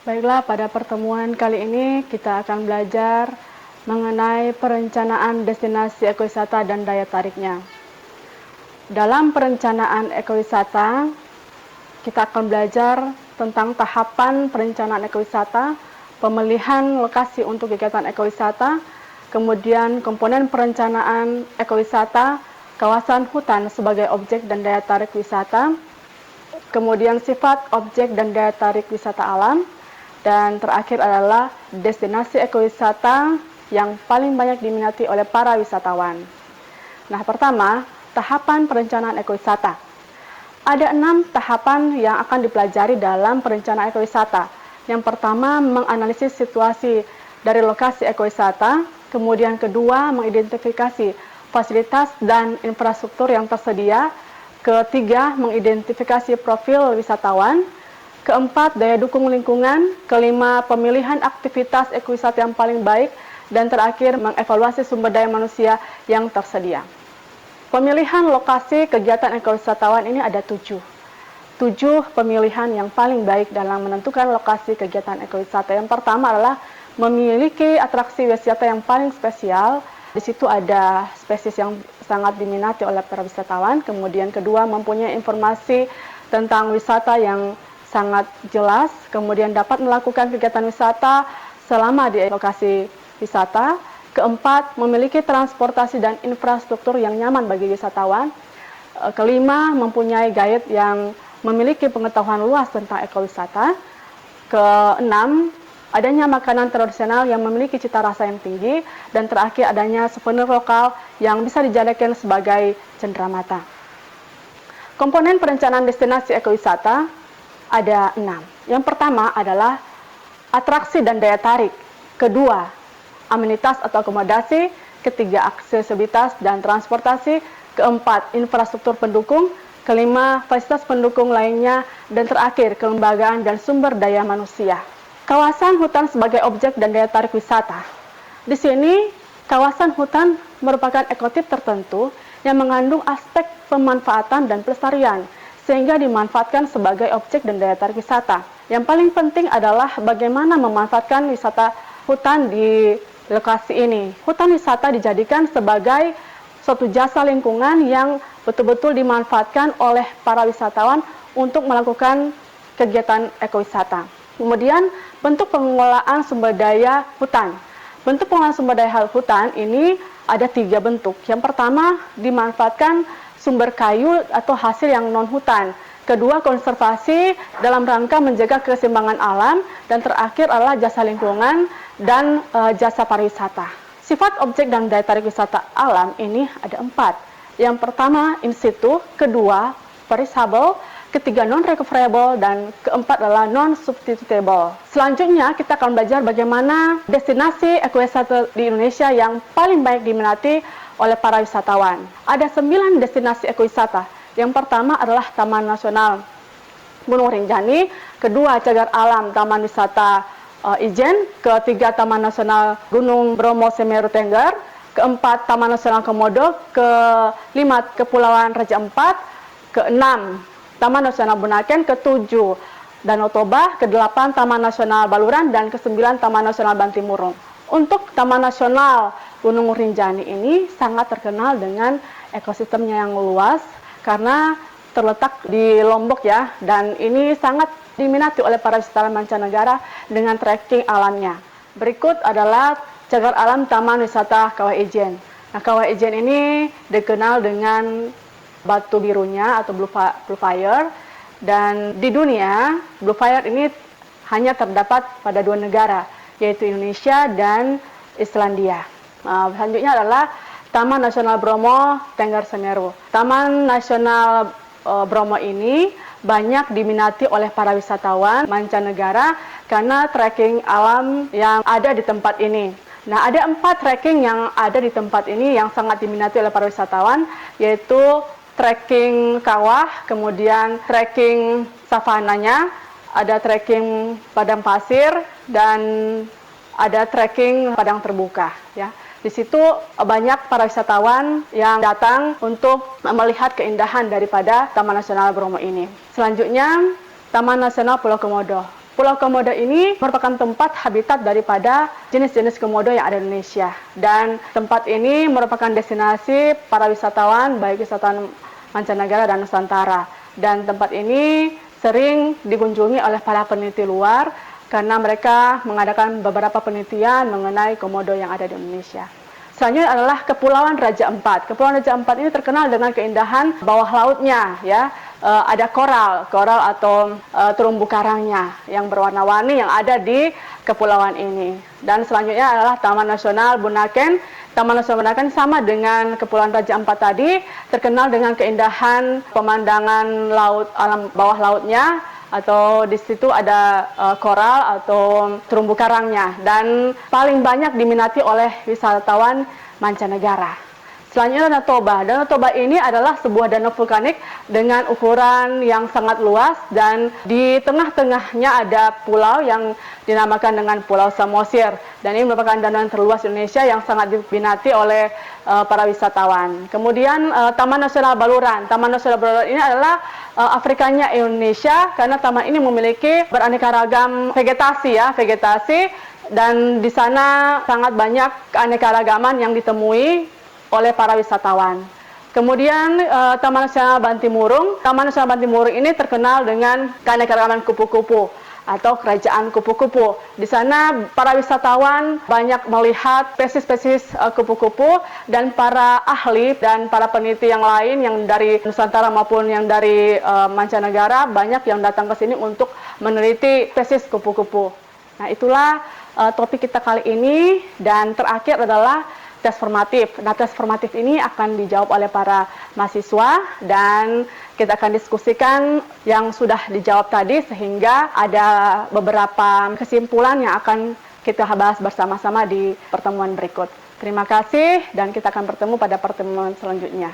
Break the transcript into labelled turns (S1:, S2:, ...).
S1: Baiklah, pada pertemuan kali ini kita akan belajar mengenai perencanaan destinasi ekowisata dan daya tariknya. Dalam perencanaan ekowisata, kita akan belajar tentang tahapan perencanaan ekowisata, pemilihan lokasi untuk kegiatan ekowisata, kemudian komponen perencanaan ekowisata, kawasan hutan sebagai objek dan daya tarik wisata, kemudian sifat objek dan daya tarik wisata alam, dan terakhir adalah destinasi ekowisata yang paling banyak diminati oleh para wisatawan. Nah, pertama, tahapan perencanaan ekowisata. Ada 6 tahapan yang akan dipelajari dalam perencanaan ekowisata. Yang pertama, menganalisis situasi dari lokasi ekowisata. Kemudian kedua, mengidentifikasi fasilitas dan infrastruktur yang tersedia. Ketiga, mengidentifikasi profil wisatawan. Keempat, daya dukung lingkungan. Kelima, pemilihan aktivitas ekowisata yang paling baik. Dan terakhir, mengevaluasi sumber daya manusia yang tersedia. Pemilihan lokasi kegiatan ekowisatawan ini ada 7 pemilihan yang paling baik dalam menentukan lokasi kegiatan ekowisata. Yang pertama adalah memiliki atraksi wisata yang paling spesial. Di situ ada spesies yang sangat diminati oleh para wisatawan. Kemudian kedua, mempunyai informasi tentang wisata yang sangat jelas. Kemudian dapat melakukan kegiatan wisata selama di lokasi wisata. Keempat, memiliki transportasi dan infrastruktur yang nyaman bagi wisatawan. Kelima, mempunyai guide yang memiliki pengetahuan luas tentang ekowisata. Keenam, adanya makanan tradisional yang memiliki cita rasa yang tinggi. Dan terakhir, adanya souvenir lokal yang bisa dijadikan sebagai cenderamata. Komponen perencanaan destinasi ekowisata ada 6. Yang pertama adalah atraksi dan daya tarik. Kedua, amenitas atau akomodasi. Ketiga, aksesibilitas dan transportasi. Keempat, infrastruktur pendukung. Kelima, fasilitas pendukung lainnya. Dan terakhir, kelembagaan dan sumber daya manusia. Kawasan hutan sebagai objek dan daya tarik wisata. Di sini, kawasan hutan merupakan ekotip tertentu yang mengandung aspek pemanfaatan dan pelestarian, sehingga dimanfaatkan sebagai objek dan daya tarik wisata. Yang paling penting adalah bagaimana memanfaatkan wisata hutan di lokasi ini. Hutan wisata dijadikan sebagai suatu jasa lingkungan yang betul-betul dimanfaatkan oleh para wisatawan untuk melakukan kegiatan ekowisata. Kemudian, bentuk pengelolaan sumber daya hutan. Bentuk pengelolaan sumber daya hutan ini ada 3 bentuk. Yang pertama, dimanfaatkan sumber kayu atau hasil yang non-hutan. Kedua, konservasi dalam rangka menjaga keseimbangan alam. Dan terakhir adalah jasa lingkungan dan jasa pariwisata. Sifat objek dan daya tarik wisata alam ini ada 4. Yang pertama, in situ. Kedua, perishable. Ketiga, non-recoverable. Dan keempat adalah non-substitutable. Selanjutnya, kita akan belajar bagaimana destinasi ekowisata di Indonesia yang paling baik diminati oleh para wisatawan. Ada 9 destinasi ekowisata. Yang pertama adalah Taman Nasional Gunung Rinjani. Kedua, Cagar Alam Taman Wisata Ijen. Ketiga, Taman Nasional Gunung Bromo Semeru Tengger. Keempat, Taman Nasional Komodo. Kelima, Kepulauan Raja Ampat. Keenam, Taman Nasional Bunaken. Ketujuh, Danau Toba. Kedelapan, Taman Nasional Baluran. Dan kesembilan, Taman Nasional Bantimurung. Untuk Taman Nasional Gunung Rinjani ini sangat terkenal dengan ekosistemnya yang luas karena terletak di Lombok ya, dan ini sangat diminati oleh para wisatawan mancanegara dengan trekking alamnya. Berikut adalah Cagar Alam Taman Wisata Kawah Ijen. Nah, Kawah Ijen ini dikenal dengan batu birunya atau blue fire, dan di dunia blue fire ini hanya terdapat pada 2 negara, yaitu Indonesia dan Islandia. Selanjutnya adalah Taman Nasional Bromo Tengger Semeru. Taman Nasional Bromo ini banyak diminati oleh para wisatawan mancanegara karena trekking alam yang ada di tempat ini. Nah, ada 4 trekking yang ada di tempat ini yang sangat diminati oleh para wisatawan, yaitu trekking kawah, kemudian trekking savananya, ada trekking padang pasir, dan ada trekking padang terbuka ya. Di situ banyak para wisatawan yang datang untuk melihat keindahan daripada Taman Nasional Bromo ini. Selanjutnya, Taman Nasional Pulau Komodo. Pulau Komodo ini merupakan tempat habitat daripada jenis-jenis komodo yang ada di Indonesia. Dan tempat ini merupakan destinasi para wisatawan, baik wisatawan mancanegara dan Nusantara. Dan tempat ini sering dikunjungi oleh para peneliti luar karena mereka mengadakan beberapa penelitian mengenai komodo yang ada di Indonesia. Selanjutnya adalah Kepulauan Raja Ampat. Kepulauan Raja Ampat ini terkenal dengan keindahan bawah lautnya, ya. Ada koral atau terumbu karangnya yang berwarna-warni yang ada di kepulauan ini. Dan selanjutnya adalah Taman Nasional Bunaken. Taman Nasional Bunaken sama dengan Kepulauan Raja Ampat tadi, terkenal dengan keindahan pemandangan laut, alam bawah lautnya, atau di situ ada koral atau terumbu karangnya, dan paling banyak diminati oleh wisatawan mancanegara. Selanjutnya Danau Toba. Danau Toba ini adalah sebuah danau vulkanik dengan ukuran yang sangat luas, dan di tengah-tengahnya ada pulau yang dinamakan dengan Pulau Samosir. Dan ini merupakan danau yang terluas di Indonesia yang sangat diminati oleh para wisatawan. Kemudian Taman Nasional Baluran. Taman Nasional Baluran ini adalah Afrikanya Indonesia, karena taman ini memiliki beraneka ragam vegetasi, dan di sana sangat banyak keanekaragaman yang ditemui oleh para wisatawan. Kemudian Taman Nasional Bantimurung. Taman Nasional Bantimurung ini terkenal dengan keanekaragaman kupu-kupu atau kerajaan kupu-kupu. Di sana para wisatawan banyak melihat spesies-spesies kupu-kupu, dan para ahli dan para peneliti yang lain yang dari Nusantara maupun yang dari mancanegara banyak yang datang ke sini untuk meneliti spesies kupu-kupu. Nah, itulah topik kita kali ini, dan terakhir adalah tes formatif. Nah, tes formatif ini akan dijawab oleh para mahasiswa, dan kita akan diskusikan yang sudah dijawab tadi sehingga ada beberapa kesimpulan yang akan kita bahas bersama-sama di pertemuan berikut. Terima kasih, dan kita akan bertemu pada pertemuan selanjutnya.